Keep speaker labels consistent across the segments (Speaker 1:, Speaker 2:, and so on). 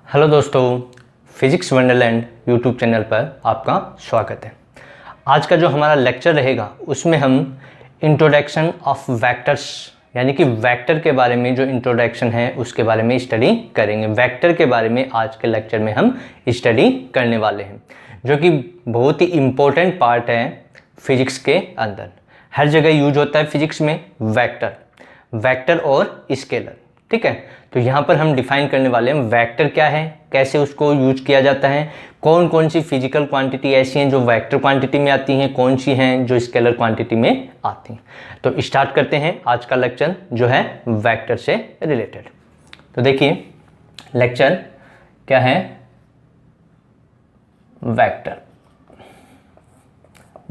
Speaker 1: Hello दोस्तों, physics Wonderland YouTube channel पर आपका स्वागत है। आज का जो हमारा लेक्चर रहेगा उसमें हम इंट्रोडक्शन ऑफ वेक्टर्स यानी कि वेक्टर के बारे में जो इंट्रोडक्शन है उसके बारे में स्टडी करेंगे। वेक्टर के बारे में आज के लेक्चर में हम स्टडी करने वाले हैं, जो कि बहुत ही इम्पोर्टेंट पार्ट है फिजिक्स के अंदर। हर जगह यूज होता है फिजिक्स में वेक्टर और स्केलर। ठीक है, तो यहाँ पर हम डिफाइन करने वाले हैं वेक्टर क्या है, कैसे उसको यूज किया जाता है, कौन कौन सी फिजिकल क्वांटिटी ऐसी हैं जो वेक्टर क्वांटिटी में आती हैं, कौन सी हैं जो स्केलर क्वांटिटी में आती हैं। तो स्टार्ट करते हैं आज का लेक्चर जो है वेक्टर से रिलेटेड। तो देखिए लेक्चर क्या है, वेक्टर।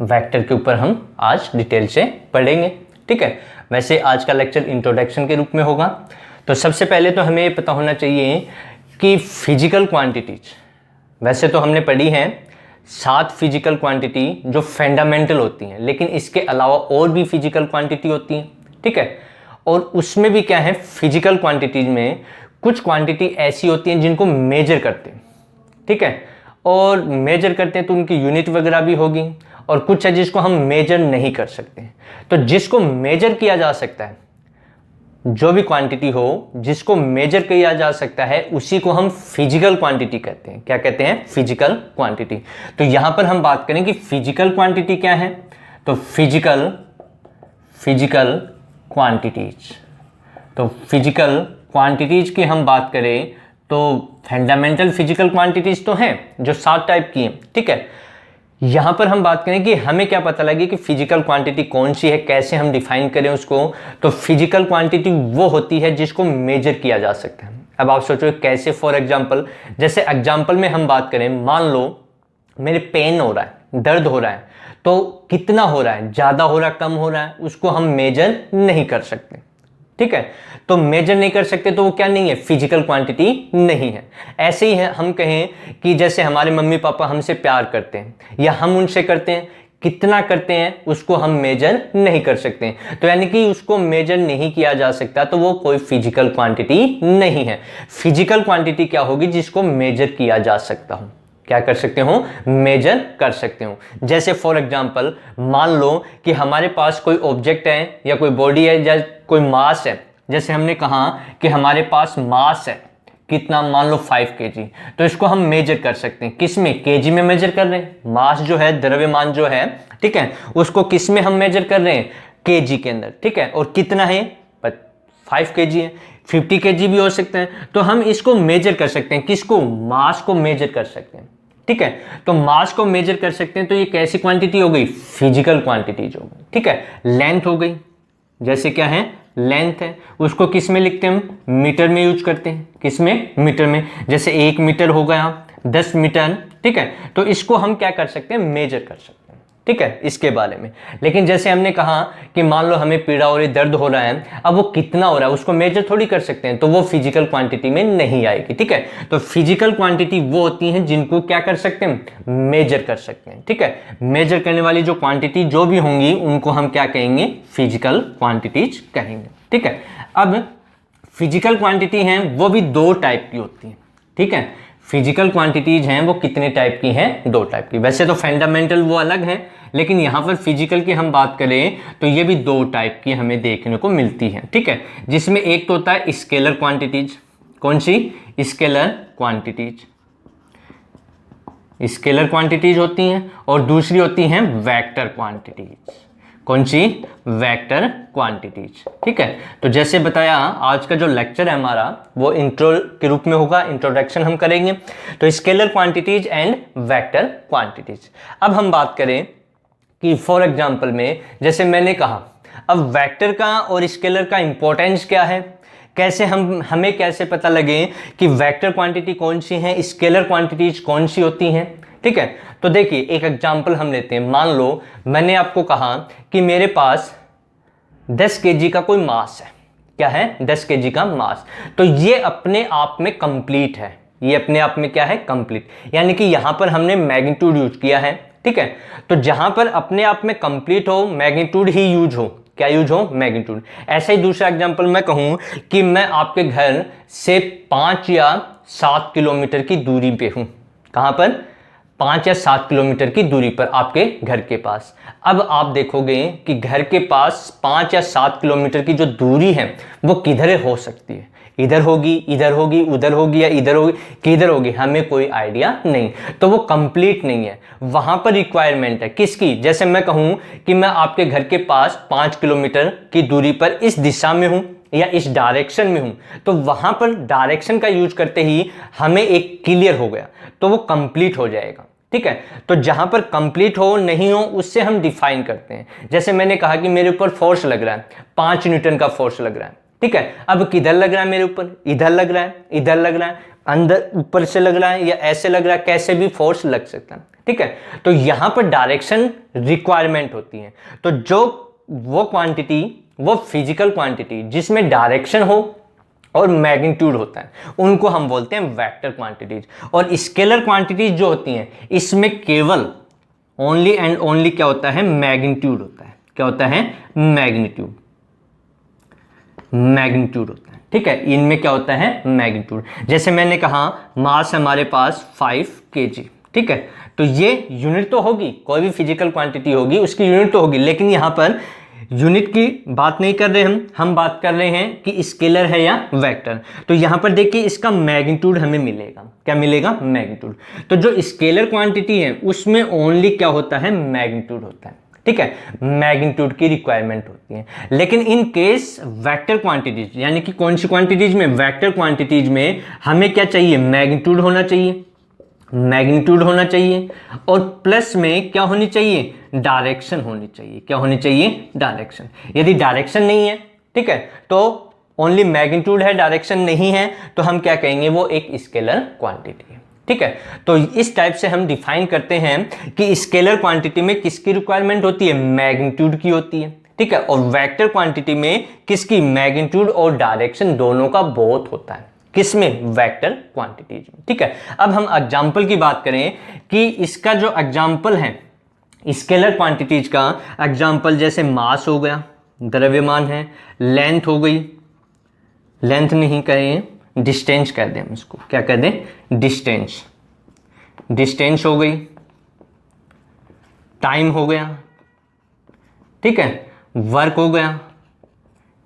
Speaker 1: वेक्टर के ऊपर हम आज डिटेल से पढ़ेंगे। ठीक है, वैसे आज का लेक्चर इंट्रोडक्शन के रूप में होगा। तो सबसे पहले तो हमें पता होना चाहिए कि फिजिकल क्वांटिटीज, वैसे तो हमने पढ़ी हैं 7 फिजिकल क्वांटिटी जो फंडामेंटल होती हैं, लेकिन इसके अलावा और भी फिजिकल क्वांटिटी होती हैं। ठीक है, और उसमें भी क्या है, फिजिकल क्वांटिटीज में कुछ क्वांटिटी ऐसी होती हैं जिनको मेजर करते हैं। ठीक है, और मेजर करते हैं तो उनकी यूनिट वगैरह भी होगी, और कुछ है जिसको हम मेजर नहीं कर सकते हैं। तो जिसको मेजर किया जा सकता है, जो भी क्वांटिटी हो जिसको मेजर किया जा सकता है, उसी को हम फिजिकल क्वांटिटी कहते हैं। क्या कहते हैं? Physical quantity. तो यहां पर हम बात करें कि फिजिकल क्वांटिटी क्या है। तो फिजिकल क्वांटिटीज, तो फिजिकल क्वांटिटीज की हम बात करें तो फंडामेंटल फिजिकल क्वांटिटीज तो हैं जो 7 टाइप की हैं। ठीक है, यहां पर हम बात करें कि हमें क्या पता लगे कि फिजिकल क्वांटिटी कौन सी है, कैसे हम डिफाइन करें उसको। तो फिजिकल क्वांटिटी वो होती है जिसको मेजर किया जा सकता है। अब आप सोचो कैसे, फॉर एग्जांपल, जैसे एग्जांपल में हम बात करें, मान लो मेरे पेन हो रहा है, दर्द हो रहा है, तो कितना हो रहा है, ज्यादा हो रहा है, कम हो रहा है, उसको हम मेजर नहीं कर सकते। ठीक है, तो मेजर नहीं कर सकते तो वो क्या नहीं है, फिजिकल क्वांटिटी नहीं है। ऐसे ही है, हम कहें कि जैसे हमारे मम्मी पापा हमसे प्यार करते हैं या हम उनसे करते हैं, कितना करते हैं उसको हम मेजर नहीं कर सकते। तो यानी कि उसको मेजर नहीं किया जा सकता, तो वो कोई फिजिकल क्वांटिटी नहीं है। फिजिकल क्वांटिटी क्या होगी, जिसको मेजर किया जा सकता हो। क्या कर सकते हो? मेजर कर सकते हो। जैसे फॉर एग्जांपल मान लो कि हमारे पास कोई ऑब्जेक्ट है या कोई बॉडी है या कोई मास है। जैसे हमने कहा कि हमारे पास मास है कितना, मान लो 5 kg, तो इसको हम मेजर कर सकते हैं। किस में? kg में मेजर कर रहे हैं। मास जो है, द्रव्यमान जो है, ठीक है, उसको किस में हम मेजर कर रहे हैं? kg के अंदर। ठीक है, और कितना है? 5 kg है। 50 kg भी हो सकते हैं। तो हम इसको मेजर कर सकते हैं। किसको? मास को मेजर कर सकते हैं। ठीक है, तो मास को मेजर कर सकते हैं, तो ये कैसी क्वांटिटी हो गई? फिजिकल क्वांटिटीज हो गई। ठीक है, लेंथ हो गई, जैसे क्या है, लेंथ है, उसको किस में लिखते हैं हम? मीटर में यूज करते हैं। किस में? मीटर में। जैसे 1 मीटर हो गया, 10 मीटर। ठीक है, तो इसको हम क्या कर सकते हैं? मेजर कर सकते हैं। ठीक है, इसके बारे में। लेकिन जैसे हमने कहा कि मान लो हमें पीड़ा हो रही, दर्द हो रहा है, अब वो कितना हो रहा है उसको मेजर थोड़ी कर सकते हैं, तो वो फिजिकल क्वांटिटी में नहीं आएगी। ठीक है, तो फिजिकल क्वांटिटी वो होती हैं जिनको क्या कर सकते हैं? मेजर कर सकते हैं। ठीक है, मेजर करने वाली जो क्वांटिटी जो भी होंगी उनको हम क्या कहेंगे? फिजिकल क्वांटिटीज कहेंगे। ठीक है, अब फिजिकल क्वांटिटी हैं वो भी 2 टाइप की होती हैं। ठीक है, फिजिकल क्वांटिटीज हैं वो कितने टाइप की हैं? 2 टाइप की। वैसे तो फंडामेंटल वो अलग है, लेकिन यहां पर फिजिकल की हम बात करें तो ये भी 2 टाइप की हमें देखने को मिलती है। ठीक है, जिसमें एक तो होता है स्केलर क्वांटिटीज। कौन सी? Scalar quantities. स्केलर क्वांटिटीज होती हैं, और दूसरी होती हैं वेक्टर क्वांटिटीज। कौन सी? Vector quantities. ठीक है, तो जैसे बताया आज का जो लेक्चर है हमारा वो इंट्रो के रूप में होगा, इंट्रोडक्शन हम करेंगे। तो scalar quantities and vector quantities. अब हम बात करें कि फॉर एग्जांपल में, जैसे मैंने कहा, अब वेक्टर का और स्केलर का इंपॉर्टेंस क्या है, कैसे हमें कैसे पता लगे कि वेक्टर क्वांटिटी कौन सी है, स्केलर क्वांटिटीज कौन सी होती हैं। ठीक है, तो देखिए एक एग्जांपल हम लेते हैं। मान लो मैंने आपको कहा कि मेरे पास 10 kg का कोई मास है। क्या है? 10 kg का मास। तो ये अपने आप में कंप्लीट है। ये अपने आप में क्या है? कंप्लीट। यानी कि यहां पर हमने मैग्नीट्यूड यूज किया है। ठीक है, तो जहां पर अपने आप में कंप्लीट हो, मैग्नीट्यूड ही यूज हो, क्या यूज हो, मैग्नीट्यूड। ऐसा ही दूसरा एग्जांपल मैं कहूँ कि मैं आपके घर से 5 या 7 किलोमीटर की दूरी पे हूँ। कहाँ पर, 5 या 7 किलोमीटर की दूरी पर आपके घर के पास। अब आप देखोगे कि घर के पास 5 या 7 किलोमीटर की जो दूरी है वो किधर हो सकती है, इधर होगी, इधर होगी, उधर होगी, या इधर होगी, किधर होगी, हमें कोई आइडिया नहीं। तो वो कंप्लीट नहीं है, वहां पर रिक्वायरमेंट है किसकी। जैसे मैं कहूं कि मैं आपके घर के पास 5 किलोमीटर की दूरी पर इस दिशा में हूं या इस डायरेक्शन में हूं, तो वहां पर डायरेक्शन का यूज करते ही हमें एक क्लियर हो गया, तो वो कंप्लीट हो जाएगा। ठीक है, तो जहां पर कंप्लीट हो नहीं हो उससे हम डिफाइन करते हैं। जैसे मैंने कहा कि मेरे ऊपर फोर्स लग रहा है, 5 न्यूटन का फोर्स लग रहा है। ठीक है, अब किधर लग रहा है मेरे ऊपर, इधर लग रहा है, इधर लग रहा है, अंदर ऊपर से लग रहा है या ऐसे लग रहा है, कैसे भी फोर्स लग सकता है। ठीक है, तो यहां पर डायरेक्शन रिक्वायरमेंट होती है। तो जो वो क्वांटिटी, वो फिजिकल क्वांटिटी जिसमें डायरेक्शन हो और मैग्नीट्यूड होता है, उनको हम बोलते हैं वेक्टर क्वांटिटीज। और स्केलर क्वांटिटीज जो होती हैं, इसमें केवल ओनली एंड ओनली क्या होता है, मैग्नीट्यूड होता है। क्या होता है, मैग्नीट्यूड, मैग्नीट्यूड होता है। ठीक है, इनमें क्या होता है, मैग्नीट्यूड। जैसे मैंने कहा मास हमारे पास 5 kg। ठीक है, तो ये यूनिट तो होगी, कोई भी फिजिकल क्वांटिटी होगी उसकी यूनिट तो होगी, लेकिन यहां पर यूनिट की बात नहीं कर रहे हम बात कर रहे हैं कि स्केलर है या वेक्टर। तो यहां पर देखिए इसका मैग्नीट्यूड हमें मिलेगा, क्या मिलेगा, मैग्नीट्यूड। तो जो स्केलर क्वांटिटी है उसमें ओनली क्या होता है, मैग्नीट्यूड होता है। ठीक है, मैग्नीट्यूड की रिक्वायरमेंट होती है। लेकिन इन केस वेक्टर क्वांटिटीज, यानी कि कौन सी क्वांटिटीज में, वेक्टर क्वांटिटीज में हमें क्या चाहिए, मैग्नीट्यूड होना चाहिए, मैग्नीट्यूड होना चाहिए, और प्लस में क्या होनी चाहिए, डायरेक्शन होनी चाहिए। क्या होनी चाहिए, डायरेक्शन। यदि डायरेक्शन नहीं है, ठीक है, तो ओनली मैग्नीट्यूड है, डायरेक्शन नहीं है, तो हम क्या कहेंगे, वो एक स्केलर क्वांटिटी है। ठीक है, तो इस टाइप से हम डिफाइन करते हैं कि स्केलर क्वांटिटी में किसकी रिक्वायरमेंट होती है, मैग्नीट्यूड की होती है। ठीक है, और वेक्टर क्वांटिटी में किसकी, मैग्नीट्यूड और डायरेक्शन दोनों का बोथ होता है। किसमें, वेक्टर क्वांटिटीज में। ठीक है, अब हम एग्जांपल की बात करें कि इसका जो एग्जांपल है स्केलर क्वांटिटीज का एग्जांपल, जैसे मास हो गया, द्रव्यमान है, लेंथ हो गई, लेंथ नहीं कहें, डिस्टेंस कह दें हम इसको, क्या कह दें, डिस्टेंस, डिस्टेंस हो गई, टाइम हो गया, ठीक है, वर्क हो गया।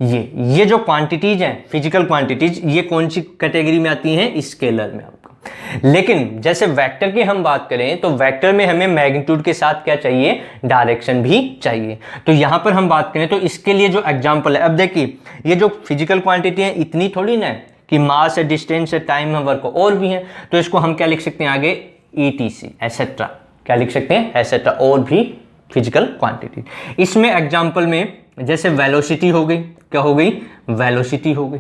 Speaker 1: ये जो क्वांटिटीज हैं फिजिकल क्वांटिटीज, ये कौन सी कैटेगरी में आती हैं, स्केलर में आपको। लेकिन जैसे वेक्टर की हम बात करें तो वेक्टर में हमें मैग्नीट्यूड के साथ क्या चाहिए, डायरेक्शन भी चाहिए। तो यहां पर हम बात करें तो इसके लिए जो एग्जांपल है, अब देखिए ये जो फिजिकल क्वांटिटी है इतनी थोड़ी ना है कि मास है, डिस्टेंस है, टाइम है, वर्क, और भी है। तो इसको हम क्या लिख सकते हैं आगे, ETC एसेट्रा, क्या लिख सकते हैं, एसेट्रा, और भी फिजिकल क्वांटिटी। इसमें एग्जांपल में जैसे वेलोसिटी हो गई, क्या हो गई, वेलोसिटी हो गई।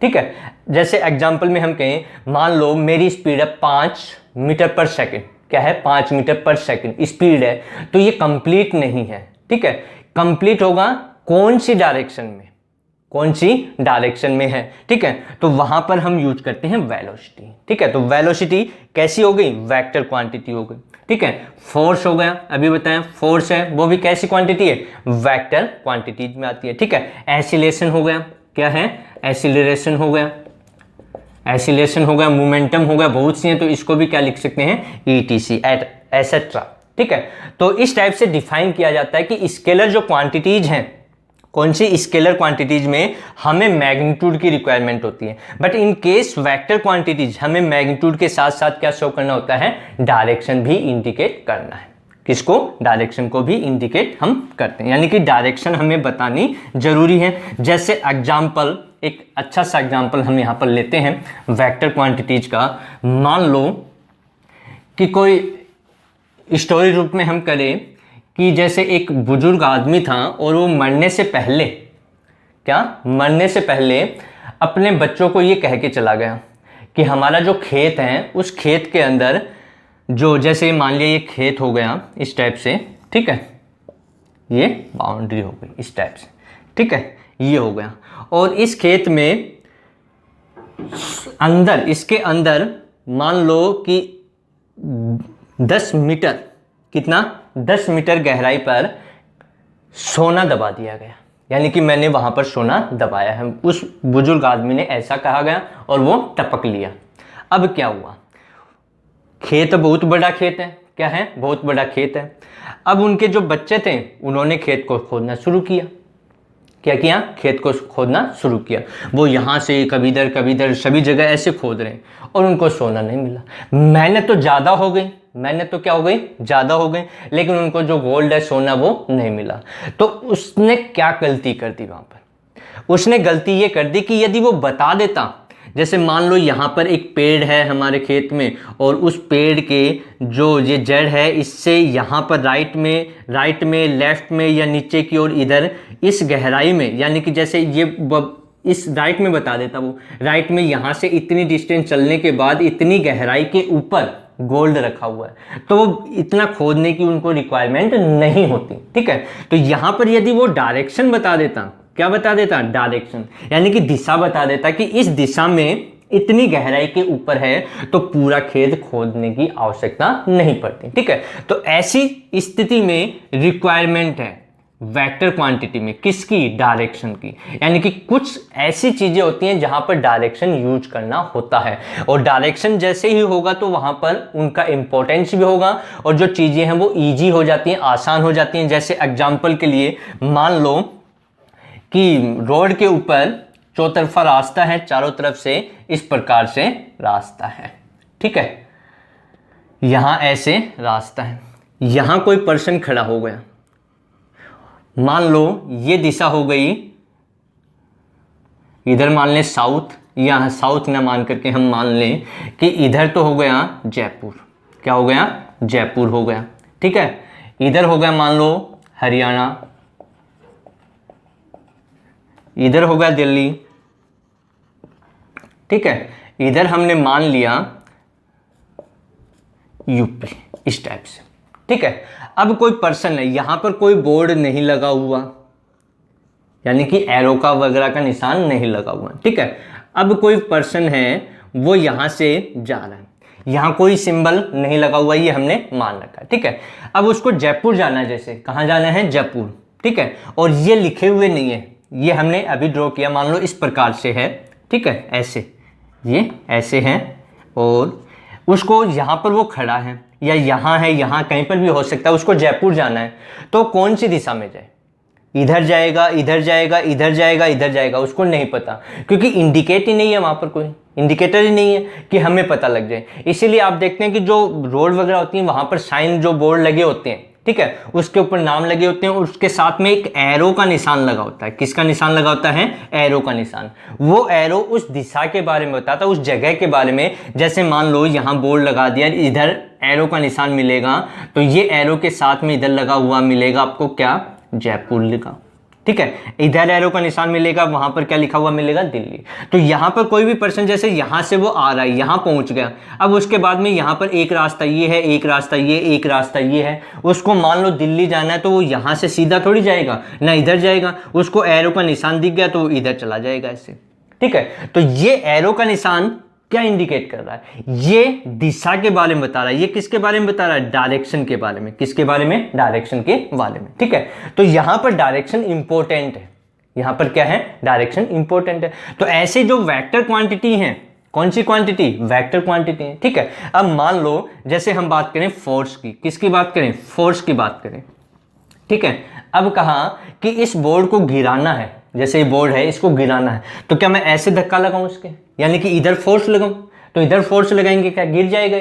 Speaker 1: ठीक है, जैसे एग्जांपल में हम कहें, मान लो मेरी स्पीड है 5 मीटर पर सेकंड, क्या है, 5 मीटर पर सेकंड स्पीड है, तो ये कंप्लीट नहीं है। ठीक है, कंप्लीट होगा कौन सी डायरेक्शन में, कौन सी डायरेक्शन में है। ठीक है, तो वहां पर हम यूज करते हैं वेलोसिटी। ठीक है, तो वेलोसिटी कैसी हो गई, वेक्टर क्वांटिटी हो गई। ठीक है, फोर्स हो गया, अभी बताएं, फोर्स है वो भी कैसी क्वांटिटी है, वेक्टर क्वांटिटीज में आती है। ठीक है, एसिलेशन हो गया, क्या है, एसिलरेशन हो गया, एसिलेशन हो गया, मोमेंटम हो गया, बहुत सी हैं, तो इसको भी क्या लिख सकते हैं, ETC एसेट्रा। ठीक है, तो इस टाइप से डिफाइन किया जाता है कि स्केलर जो क्वांटिटीज हैं, कौन सी स्केलर क्वांटिटीज में हमें मैग्नीट्यूड की रिक्वायरमेंट होती है, but in case vector quantities हमें मैग्नीट्यूड के साथ साथ क्या शो करना होता है, डायरेक्शन भी इंडिकेट करना है। किसको, डायरेक्शन को भी इंडिकेट हम करते हैं, यानी कि डायरेक्शन हमें बतानी जरूरी है। जैसे एग्जांपल, एक अच्छा सा एग्जांपल हम यहां पर लेते हैं वेक्टर क्वांटिटीज का। मान लो कि कोई स्टोरी रूप में हम करें कि जैसे एक बुजुर्ग आदमी था और वो मरने से पहले, क्या, मरने से पहले अपने बच्चों को ये कह के चला गया कि हमारा जो खेत है उस खेत के अंदर जो, जैसे मान लिया ये खेत हो गया इस टाइप से, ठीक है, ये बाउंड्री हो गई इस टाइप से, ठीक है, ये हो गया, और इस खेत में अंदर, इसके अंदर मान लो कि 10 मीटर, कितना, 10 मीटर गहराई पर सोना दबा दिया गया, यानी कि मैंने वहां पर सोना दबाया है, उस बुजुर्ग आदमी ने ऐसा कहा गया और वो टपक लिया। अब क्या हुआ, खेत बहुत बड़ा खेत है, क्या है, बहुत बड़ा खेत है। अब उनके जो बच्चे थे उन्होंने खेत को खोदना शुरू किया। क्या किया, खेत को खोदना शुरू किया। वो यहाँ से कभी इधर सभी जगह ऐसे खोद रहे हैं और उनको सोना नहीं मिला। मेहनत तो ज़्यादा हो गई, मेहनत तो क्या हो गई, ज़्यादा हो गई, लेकिन उनको जो गोल्ड है, सोना, वो नहीं मिला। तो उसने क्या गलती कर दी वहाँ पर, उसने गलती ये कर दी कि यदि वो बता देता, जैसे मान लो यहाँ पर एक पेड़ है हमारे खेत में और उस पेड़ के जो ये जड़ है इससे यहाँ पर राइट में लेफ्ट में या नीचे की ओर इधर इस गहराई में, यानी कि जैसे ये इस राइट में बता देता, वो राइट में यहाँ से इतनी डिस्टेंस चलने के बाद इतनी गहराई के ऊपर गोल्ड रखा हुआ है, तो वो इतना खोदने की उनको रिक्वायरमेंट नहीं होती। ठीक है, तो यहाँ पर यदि वो डायरेक्शन बता देता, क्या बता देता, डायरेक्शन, यानी कि दिशा बता देता कि इस दिशा में इतनी गहराई के ऊपर है, तो पूरा खेत खोदने की आवश्यकता नहीं पड़ती। ठीक है, तो ऐसी स्थिति में रिक्वायरमेंट है वेक्टर क्वांटिटी में, किसकी, डायरेक्शन की। यानी कि कुछ ऐसी चीजें होती हैं जहां पर डायरेक्शन यूज करना होता है, और डायरेक्शन जैसे ही होगा तो वहां पर उनका इंपॉर्टेंस भी होगा और जो चीजें हैं वो इजी हो जाती हैं, आसान हो जाती हैं। जैसे एग्जाम्पल के लिए मान लो कि रोड के ऊपर चौतरफा रास्ता है, चारों तरफ से इस प्रकार से रास्ता है। ठीक है, यहां ऐसे रास्ता है, यहां कोई पर्सन खड़ा हो गया, मान लो ये दिशा हो गई, इधर मान लें साउथ, या साउथ ना मान करके हम मान लें कि इधर तो हो गया जयपुर, क्या हो गया, जयपुर हो गया। ठीक है, इधर हो गया मान लो हरियाणा, इधर हो गया दिल्ली। ठीक है, इधर हमने मान लिया यूपी, इस टाइप से। ठीक है, अब कोई पर्सन है, यहां पर कोई बोर्ड नहीं लगा हुआ, यानी कि एरो का वगैरह का निशान नहीं लगा हुआ। ठीक है, अब कोई पर्सन है वो यहां से जा रहा है, यहां कोई सिंबल नहीं लगा हुआ, ये हमने मान रखा है। ठीक है, अब उसको जयपुर जाना है, जैसे कहां जाना है, जयपुर। ठीक है, और ये लिखे हुए नहीं है, ये हमने अभी ड्रॉ किया, मान लो इस प्रकार से है। ठीक है, ऐसे, ये ऐसे हैं, और उसको यहाँ पर वो खड़ा है, या यहाँ है, यहाँ कहीं पर भी हो सकता है, उसको जयपुर जाना है, तो कौन सी दिशा में जाए, इधर जाएगा, इधर जाएगा, इधर जाएगा, इधर जाएगा, उसको नहीं पता, क्योंकि इंडिकेट ही नहीं है, वहाँ पर कोई इंडिकेटर ही नहीं है कि हमें पता लग जाए। इसीलिए आप देखते हैं कि जो रोड वगैरह होती हैं वहाँ पर साइन, जो बोर्ड लगे होते हैं, ठीक है, उसके ऊपर नाम लगे होते हैं और उसके साथ में एक एरो का निशान लगा होता है। किसका निशान लगा होता है, एरो का निशान। वो एरो उस दिशा के बारे में बताता है, उस जगह के बारे में। जैसे मान लो यहाँ बोर्ड लगा दिया, इधर एरो का निशान मिलेगा, तो ये एरो के साथ में इधर लगा हुआ मिलेगा आपको क्या, जयपुर लिखा। ठीक है, इधर एरो का निशान मिलेगा, वहां पर क्या लिखा हुआ मिलेगा, दिल्ली। तो यहां पर कोई भी पर्सन जैसे यहां से वो आ रहा है, यहां पहुंच गया, अब उसके बाद में यहां पर एक रास्ता ये है, एक रास्ता ये, एक रास्ता ये है, उसको मान लो दिल्ली जाना है, तो वो यहां से सीधा थोड़ी जाएगा ना, इधर जाएगा, उसको एरो का निशान दिख गया तो इधर चला जाएगा ऐसे। ठीक है, तो ये एरो का निशान क्या इंडिकेट कर रहा है, ये दिशा के बारे में बता रहा है। ये किसके बारे में बता रहा है, डायरेक्शन के बारे में। किसके बारे में, डायरेक्शन के बारे में। ठीक है, तो यहां पर डायरेक्शन इंपॉर्टेंट है, यहां पर क्या है, डायरेक्शन इंपॉर्टेंट है। तो ऐसे जो वेक्टर क्वांटिटी हैं, कौन सी क्वांटिटी, वेक्टर क्वांटिटी है। ठीक है, अब मान लो जैसे हम बात करें फोर्स की, किसकी बात करें, फोर्स की बात करें। ठीक है, अब कहा कि इस बोर्ड को गिराना है, जैसे ये बोर्ड है इसको गिराना है, तो क्या मैं ऐसे धक्का लगाऊं इसके, यानी कि इधर फोर्स लगाऊं, तो इधर फोर्स लगाएंगे, क्या गिर जाएगा,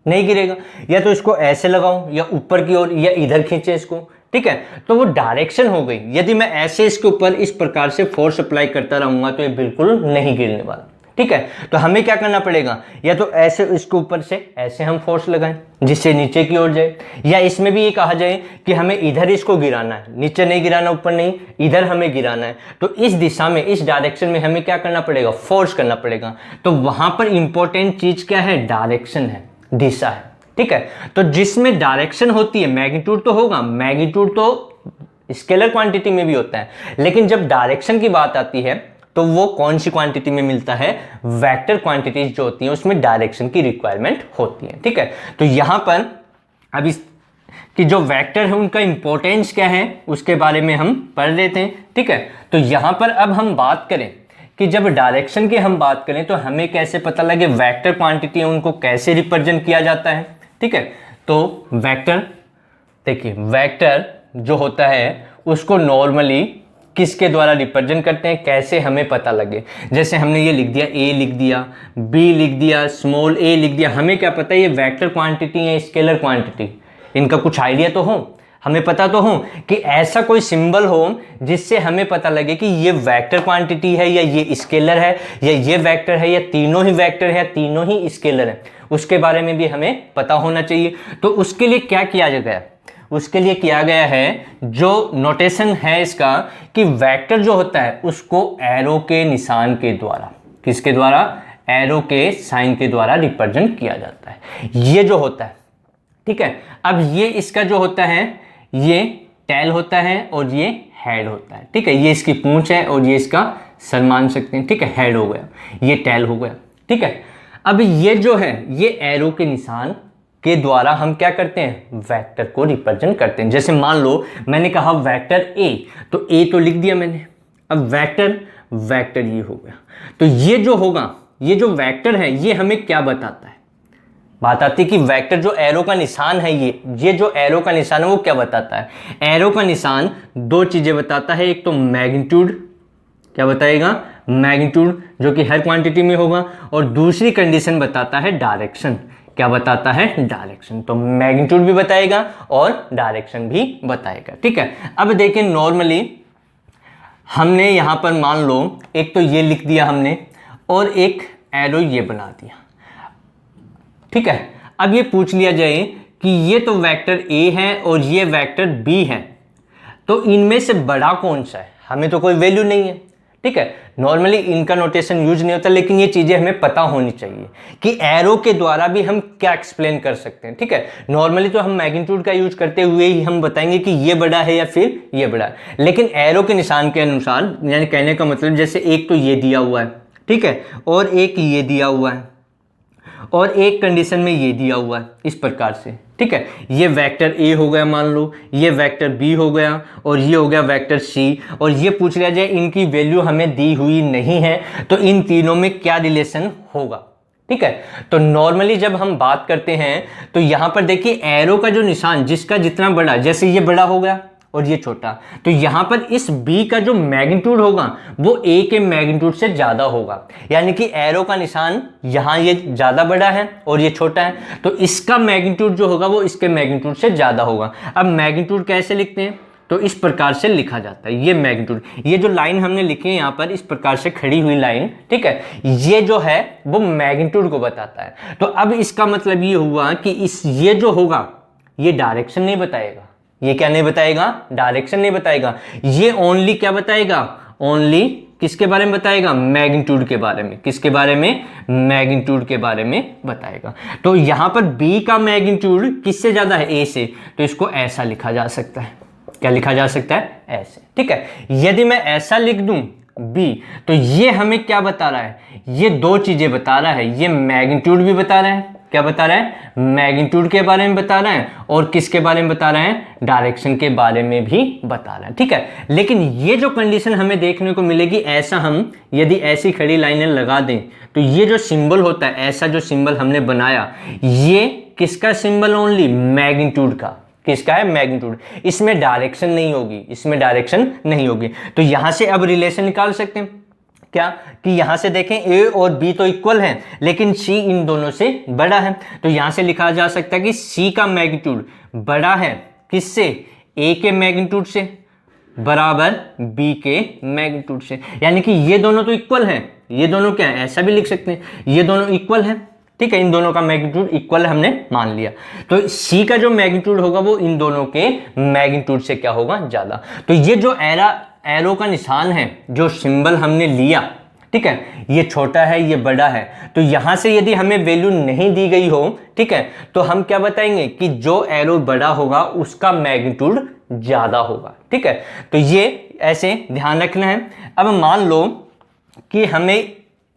Speaker 1: नहीं गिरेगा। या तो इसको ऐसे लगाऊं, या ऊपर की ओर, या इधर खींचे इसको। ठीक है, तो वो डायरेक्शन हो गई। यदि मैं ऐसे इसके ऊपर इस प्रकार से फोर्स अप्लाई करता रहूंगा तो ये बिल्कुल नहीं गिरने वाला। ठीक है, तो हमें क्या करना पड़ेगा, या तो ऐसे इसके ऊपर से ऐसे हम फोर्स लगाएं जिससे नीचे की ओर जाए, या इसमें भी ये कहा जाए कि हमें इधर इसको गिराना है, नीचे नहीं गिराना, ऊपर नहीं, इधर हमें गिराना है। तो इस दिशा में, इस डायरेक्शन में हमें क्या करना पड़ेगा, फोर्स करना पड़ेगा। तो वहां पर इंपॉर्टेंट चीज क्या है, डायरेक्शन है, दिशा है। ठीक है, तो जिसमें डायरेक्शन होती है, मैग्नीट्यूड तो होगा, मैग्नीट्यूड तो स्केलर क्वांटिटी में भी होता है, लेकिन जब डायरेक्शन की बात आती है तो वो कौन सी क्वांटिटी में मिलता है, वेक्टर क्वांटिटीज जो होती हैं उसमें डायरेक्शन की रिक्वायरमेंट होती है। ठीक है, तो यहां पर अब इस कि जो वेक्टर है उनका इंपॉर्टेंस क्या है उसके बारे में हम पढ़ लेते हैं। ठीक है, तो यहाँ पर अब हम बात करें कि जब डायरेक्शन की हम बात करें तो हमें कैसे पता लगे वेक्टर क्वांटिटी है उनको कैसे रिप्रेजेंट किया जाता है। ठीक है, तो वेक्टर, देखिए वेक्टर जो होता है उसको नॉर्मली किसके द्वारा रिप्रेजेंट करते हैं, कैसे हमें पता लगे। जैसे हमने ये लिख दिया, ए लिख दिया, बी लिख दिया, स्मॉल ए लिख दिया, हमें क्या पता है ये वेक्टर क्वांटिटी है, स्केलर क्वांटिटी, इनका कुछ आइडिया तो हो, हमें पता तो हो कि ऐसा कोई सिंबल हो जिससे हमें पता लगे कि ये वेक्टर क्वांटिटी है या ये स्केलर है या ये वेक्टर है या तीनों ही वेक्टर है या तीनों ही स्केलर है, उसके बारे में भी हमें पता होना चाहिए। तो उसके लिए क्या किया गया, उसके लिए किया गया है जो नोटेशन है इसका कि वेक्टर जो होता है उसको एरो के निशान के द्वारा, किसके द्वारा, एरो के साइन के द्वारा रिप्रेजेंट किया जाता है, ये जो होता है। ठीक है, अब ये इसका जो होता है ये टेल होता है और ये हेड होता है। ठीक है, ये इसकी पूंछ है और ये इसका सर मान सकते हैं। ठीक है, हेड हो गया, ये टेल हो गया। ठीक है, अब ये जो है ये एरो के निशान के द्वारा हम क्या करते हैं, वेक्टर को रिप्रेजेंट करते हैं। जैसे मान लो मैंने कहा वेक्टर ए, तो ए तो लिख दिया मैंने, अब वेक्टर, वेक्टर ये हो गया। तो ये जो होगा, ये जो वेक्टर है ये हमें क्या बताता है, बात आती है कि वेक्टर जो एरो का निशान है ये जो एरो का निशान है वो क्या बताता है। एरो का निशान दो चीजें बताता है, एक तो मैग्नीट्यूड, क्या बताएगा, मैग्नीट्यूड जो कि हर क्वांटिटी में होगा, और दूसरी कंडीशन बताता है डायरेक्शन, क्या बताता है, डायरेक्शन। तो मैग्नीट्यूड भी बताएगा और डायरेक्शन भी बताएगा। ठीक है, अब देखिए नॉर्मली हमने यहां पर मान लो एक तो ये लिख दिया हमने और एक एरो ये बना दिया। ठीक है, अब ये पूछ लिया जाए कि ये तो वेक्टर ए है और ये वेक्टर बी है, तो इनमें से बड़ा कौन सा है, हमें तो कोई वैल्यू नहीं है। ठीक है, नॉर्मली इनका नोटेशन यूज नहीं होता, लेकिन ये चीजें हमें पता होनी चाहिए कि एरो के द्वारा भी हम क्या एक्सप्लेन कर सकते हैं। ठीक है, नॉर्मली तो हम मैग्नीट्यूड का यूज करते हुए ही हम बताएंगे कि ये बड़ा है या फिर ये बड़ा है, लेकिन एरो के निशान के अनुसार, यानी कहने का मतलब जैसे एक तो ये दिया हुआ है, ठीक है, और एक ये दिया हुआ है और एक कंडीशन में ये दिया हुआ है, इस प्रकार से। ठीक है, ये वेक्टर ए हो गया मान लो, ये वेक्टर बी हो गया और ये हो गया वेक्टर सी, और ये पूछ लिया जाए इनकी वैल्यू हमें दी हुई नहीं है तो इन तीनों में क्या रिलेशन होगा। ठीक है, तो नॉर्मली जब हम बात करते हैं तो यहां पर देखिए एरो का जो निशान जिसका जितना बड़ा, जैसे ये बड़ा हो गया और ये छोटा, तो यहां पर इस B का जो मैग्नीट्यूड होगा वो A के मैग्नीट्यूड से ज्यादा होगा, यानी कि एरो का निशान यहां ये ज्यादा बड़ा है और ये छोटा है, तो इसका मैग्नीट्यूड जो होगा वो इसके मैग्नीट्यूड से ज्यादा होगा। अब मैग्नीट्यूड कैसे लिखते हैं, तो इस प्रकार से लिखा जाता है, ये मैग्नीट्यूड, ये जो लाइन हमने लिखी है यहाँ पर इस प्रकार से खड़ी हुई लाइन, ठीक है, ये जो है वो मैग्नीट्यूड को बताता है। तो अब इसका मतलब ये हुआ कि ये जो होगा ये डायरेक्शन नहीं बताएगा, ये क्या नहीं बताएगा, डायरेक्शन नहीं बताएगा, ये ओनली क्या बताएगा, ओनली किसके बारे में बताएगा, मैग्नीट्यूड के बारे में, किसके बारे में, मैग्नीट्यूड के बारे में बताएगा। तो यहां पर B का मैग्नीट्यूड किससे ज्यादा है, A से, तो इसको ऐसा लिखा जा सकता है, क्या लिखा जा सकता है, ऐसे। ठीक है, यदि मैं ऐसा लिख दूं B, तो ये हमें क्या बता रहा है, ये दो चीजें बता रहा है, ये मैग्नीट्यूड भी बता रहा है, क्या बता रहा है, मैग्नीट्यूड के बारे में बता रहा है और किसके बारे में बता रहा है, डायरेक्शन के बारे में भी बता रहा है। ठीक है, लेकिन ये जो कंडीशन हमें देखने को मिलेगी, ऐसा हम यदि ऐसी खड़ी लाइनें लगा दें तो ये जो सिंबल होता है, ऐसा जो सिंबल हमने बनाया, ये किसका सिंबल, ओनली मैग्नीट्यूड का, किसका है, मैग्नीट्यूड, इसमें डायरेक्शन नहीं होगी, इसमें डायरेक्शन नहीं होगी। तो यहां से अब रिलेशन निकाल सकते हैं क्या, कि यहां से देखें A और B तो इक्वल हैं लेकिन C इन दोनों से बड़ा है, तो यहां से लिखा जा सकता है कि C का मैग्नीट्यूड बड़ा है किससे, A के मैग्नीट्यूड से बराबर B के मैग्नीट्यूड से, यानी कि ये दोनों तो इक्वल हैं, ये दोनों क्या है, ऐसा भी लिख सकते हैं, ये दोनों इक्वल हैं। ठीक है, इन दोनों का मैग्नीट्यूड इक्वल हमने मान लिया, तो C का जो मैग्नीट्यूड होगा वो इन दोनों के मैग्नीट्यूड से क्या होगा, ज्यादा। तो ये जो एरो का निशान है, जो सिंबल हमने लिया, ठीक है, ये छोटा है ये बड़ा है, तो यहां से यदि हमें वैल्यू नहीं दी गई हो, ठीक है, तो हम क्या बताएंगे कि जो एरो बड़ा होगा उसका मैग्नीट्यूड ज्यादा होगा। ठीक है, तो ये ऐसे ध्यान रखना है। अब मान लो कि हमें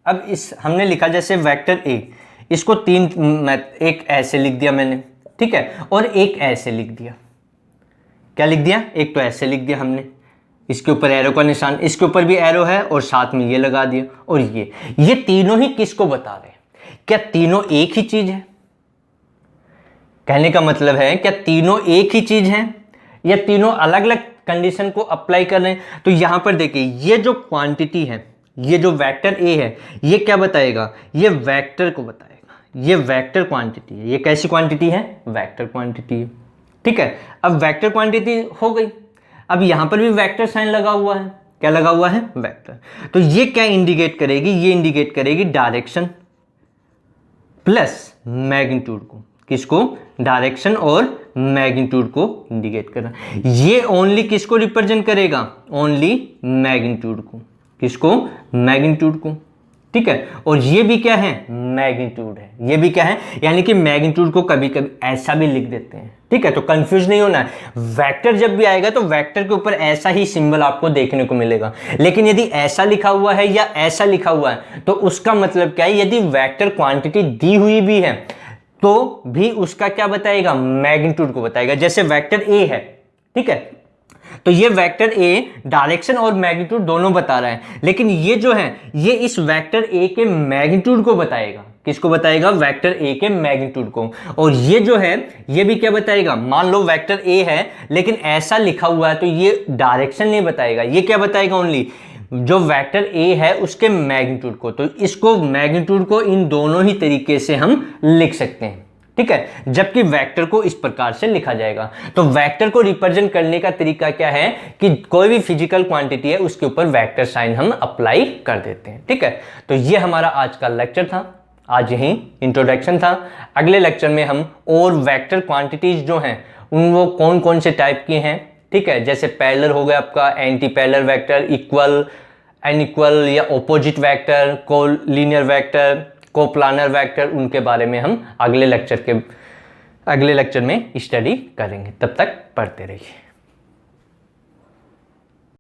Speaker 1: अब हमने लिखा जैसे वेक्टर ए, इसको एक ऐसे लिख दिया मैंने, ठीक है, और एक ऐसे लिख दिया, क्या लिख दिया, एक तो ऐसे लिख दिया हमने, इसके ऊपर एरो का निशान, इसके ऊपर भी एरो है और साथ में ये लगा दिया, और ये तीनों ही किसको बता रहे हैं? क्या तीनों एक ही चीज है? कहने का मतलब है क्या तीनों एक ही चीज है या तीनों अलग अलग कंडीशन को अप्लाई कर रहे हैं? तो यहां पर देखिए, ये जो क्वांटिटी है, ये जो वेक्टर ए है, ये क्या बताएगा? ये वेक्टर को बताएगा, ये वेक्टर क्वांटिटी है। ये कैसी क्वांटिटी है? वेक्टर क्वांटिटी है। ठीक है, अब वेक्टर क्वांटिटी हो गई। अब यहां पर भी वेक्टर साइन लगा हुआ है, क्या लगा हुआ है? वेक्टर। तो ये क्या इंडिकेट करेगी? ये इंडिकेट करेगी डायरेक्शन प्लस मैग्नीट्यूड को। किसको? डायरेक्शन और मैग्नीट्यूड को इंडिकेट करना। ये ओनली किसको रिप्रेजेंट करेगा? ओनली मैग्नीट्यूड को। किसको? मैग्नीट्यूड को। ठीक है, और ये भी क्या है? मैग्नीट्यूड है। ये भी क्या है? यानी कि मैग्नीट्यूड को कभी कभी ऐसा भी लिख देते हैं। ठीक है, तो कंफ्यूज नहीं होना है। वेक्टर जब भी आएगा तो वेक्टर के ऊपर ऐसा ही सिंबल आपको देखने को मिलेगा, लेकिन यदि ऐसा लिखा हुआ है या ऐसा लिखा हुआ है तो उसका मतलब क्या है? यदि वेक्टर क्वांटिटी दी हुई भी है तो भी उसका क्या बताएगा? मैग्नीट्यूड को बताएगा। जैसे वेक्टर ए है, ठीक है, तो ये वेक्टर ए डायरेक्शन और मैग्नीट्यूड दोनों बता रहा है, लेकिन ये जो है ये इस वेक्टर ए के मैग्नीट्यूड को बताएगा। किसको बताएगा? वेक्टर ए के मैग्नीट्यूड को। और ये जो है ये भी क्या बताएगा? मान लो वेक्टर ए है लेकिन ऐसा लिखा हुआ है तो ये डायरेक्शन नहीं बताएगा, ये क्या बताएगा? ओनली जो वेक्टर ए है उसके मैग्नीट्यूड को। तो इसको मैग्नीट्यूड को इन दोनों ही तरीके से हम लिख सकते हैं। ठीक है, जबकि वेक्टर को इस प्रकार से लिखा जाएगा। तो वेक्टर को रिप्रेजेंट करने का तरीका क्या है कि कोई भी फिजिकल क्वांटिटी है उसके ऊपर वेक्टर साइन हम अप्लाई कर देते हैं। ठीक है, तो ये हमारा आज का लेक्चर था, आज यही इंट्रोडक्शन था। अगले लेक्चर में हम और वेक्टर क्वांटिटीज जो हैं उन वो कौन कौन से टाइप की हैं, ठीक है, जैसे पैरेलल हो गया आपका, anti parallel vector, equal, unequal या opposite vector, collinear vector, coplanar vector, उनके बारे में हम अगले लेक्चर में स्टडी करेंगे। तब तक पढ़ते रहिए।